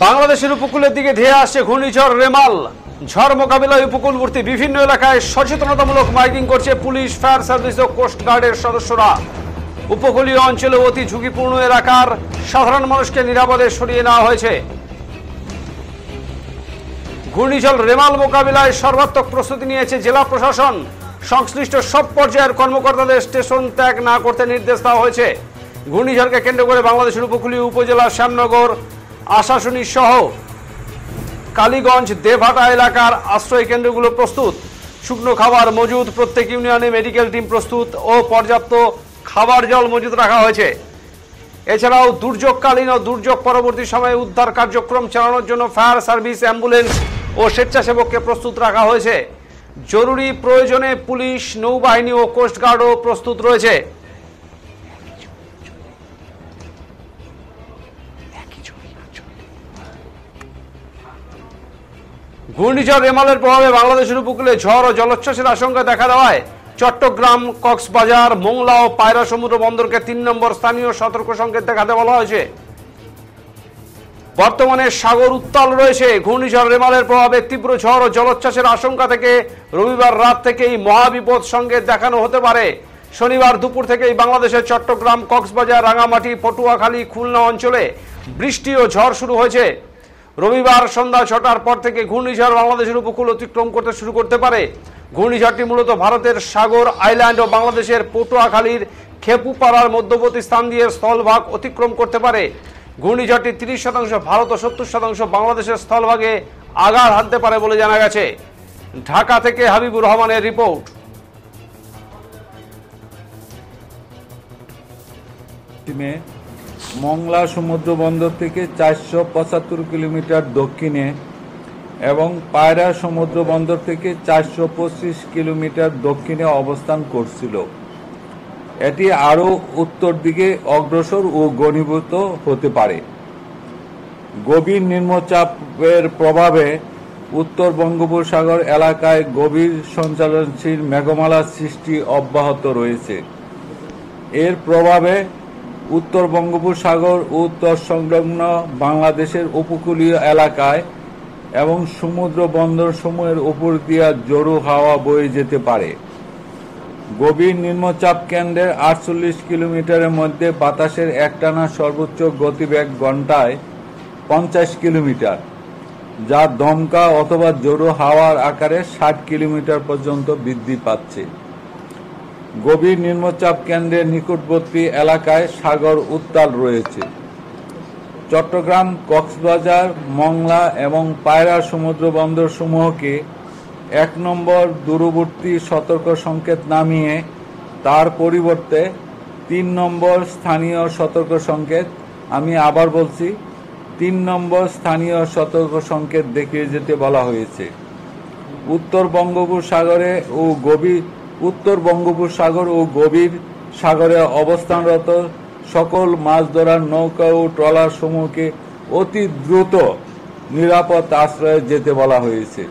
বাংলাদেশের উপকূলের দিকে ধেয়ে আসছে ঘূর্ণিঝড় রেমাল। ঝড় মোকাবিলায় উপকূলবর্তী বিভিন্ন এলাকায় সচেতনতামূলক মাইকিং করছে পুলিশ, ফায়ার সার্ভিস ও কোস্টগার্ডের সদস্যরা। উপকূলীয় অঞ্চলে অতি ঝুঁকিপূর্ণ এলাকার সাধারণ মানুষকে নিরাপদে সরিয়ে নেওয়া হয়েছে। ঘূর্ণিঝড় রেমাল মোকাবিলায় সর্বাত্মক প্রস্তুতি নিয়েছে জেলা প্রশাসন। সংশ্লিষ্ট সব পর্যায়ের কর্মকর্তাদের স্টেশন ত্যাগ না করতে নির্দেশ দেওয়া হয়েছে। ঘূর্ণিঝড়কে কেন্দ্র করে বাংলাদেশের উপকূলীয় উপজেলা শ্যামনগর, আশাশুনি সহ কালীগঞ্জ, দেবহাটা এলাকার আশ্রয় কেন্দ্রগুলো প্রস্তুত। শুকনো খাবার মজুদ, প্রত্যেক ইউনিয়নে মেডিকেল টিম প্রস্তুত ও পর্যাপ্ত খাবার জল মজুদ রাখা হয়েছে। এছাড়াও দুর্যোগকালীন ও দুর্যোগ পরবর্তী সময়ে উদ্ধার কার্যক্রম চালানোর জন্য ফায়ার সার্ভিস, অ্যাম্বুলেন্স ও স্বেচ্ছাসেবককে প্রস্তুত রাখা হয়েছে। জরুরি প্রয়োজনে পুলিশ, নৌবাহিনী ও কোস্টগার্ডও প্রস্তুত রয়েছে। ঘূর্ণিঝড় রেমালের প্রভাবে বাংলাদেশের উপকূলে ঝড় ও জলোচ্ছ্বাসের আশঙ্কা দেখা দেওয়ায় চট্টগ্রাম, কক্সবাজার, মোংলা ও পায়রা সমুদ্র বন্দরকে ৩ নম্বর স্থানীয় সতর্ক সংকেত দেখাতে বলা হয়েছে। বর্তমানে সাগর উত্তাল রয়েছে। ঘূর্ণিঝড় রেমালের প্রভাবে তীব্র ঝড় ও জলোচ্ছ্বাসের আশঙ্কা থেকে রবিবার রাত থেকেই মহাবিপদ সংকেত দেখানো হতে পারে। শনিবার দুপুর থেকেই বাংলাদেশের চট্টগ্রাম, কক্সবাজার, রাঙামাটি, পটুয়াখালী, খুলনা অঞ্চলে বৃষ্টি ও ঝড় শুরু হয়েছে। রবিবার সন্ধ্যা ৬টার পর থেকে ঘূর্ণিঝড় বাংলাদেশের উপকূল অতিক্রম করতে শুরু করতে পারে। ঘূর্ণিঝড়টি মূলত ভারতের সাগর, আইল্যান্ড ও বাংলাদেশের পটুয়াখালীর খেপুপাড়ার মধ্যবর্তী স্থান দিয়ে স্থলভাগ অতিক্রম করতে পারে। ঘূর্ণিঝড়টি ৩০% ভারত ও ৭০% বাংলাদেশের স্থলভাগে আঘাত হানতে পারে বলে জানা গেছে। ঢাকা থেকে হাবিবুর রহমানের রিপোর্ট। মংলা সমুদ্র বন্দর থেকে ৪৭৫ কিলোমিটার দক্ষিণে এবং পায়রা সমুদ্র বন্দর থেকে ৪২৫ কিলোমিটার দক্ষিণে অবস্থান করছিল। এটি আরও উত্তর দিকে অগ্রসর ও ঘনীভূত হতে পারে। গভীর নিম্নচাপের প্রভাবে উত্তর বঙ্গোপসাগর এলাকায় গভীর সঞ্চালনশীল মেঘমালা সৃষ্টি অব্যাহত রয়েছে। এর প্রভাবে উত্তর বঙ্গোপসাগর ও উত্তর সংলগ্ন বাংলাদেশের উপকূলীয় এলাকায় এবং সমুদ্র বন্দরসমূহের উপর দিয়া জোরো হাওয়া বয়ে যেতে পারে। গভীর নিম্নচাপ কেন্দ্রের ৪৮ কিলোমিটারের মধ্যে বাতাসের একটানা সর্বোচ্চ গতিবেগ ঘন্টায় ৫০ কিলোমিটার, যা দমকা অথবা জোরো হাওয়ার আকারে ৬০ কিলোমিটার পর্যন্ত বৃদ্ধি পাচ্ছে। গভীর নিম্নচাপ কেন্দ্রের নিকটবর্তী এলাকায় সাগর উত্তাল রয়েছে। চট্টগ্রাম, কক্সবাজার, মংলা এবং পায়রা সমুদ্র বন্দর সমূহকে ১ নম্বর দূরবর্তী সতর্ক সংকেত নামিয়ে তার পরিবর্তে ৩ নম্বর স্থানীয় সতর্ক সংকেত, আমি আবার বলছি ৩ নম্বর স্থানীয় সতর্ক সংকেত দেখিয়ে যেতে বলা হয়েছে। উত্তর বঙ্গোপসাগর ও গভীর সাগরে অবস্থানরত সকল মাছ ধরার নৌকা ও ট্রলার সমূহকে অতি দ্রুত নিরাপদ আশ্রয়ে যেতে বলা হয়েছে।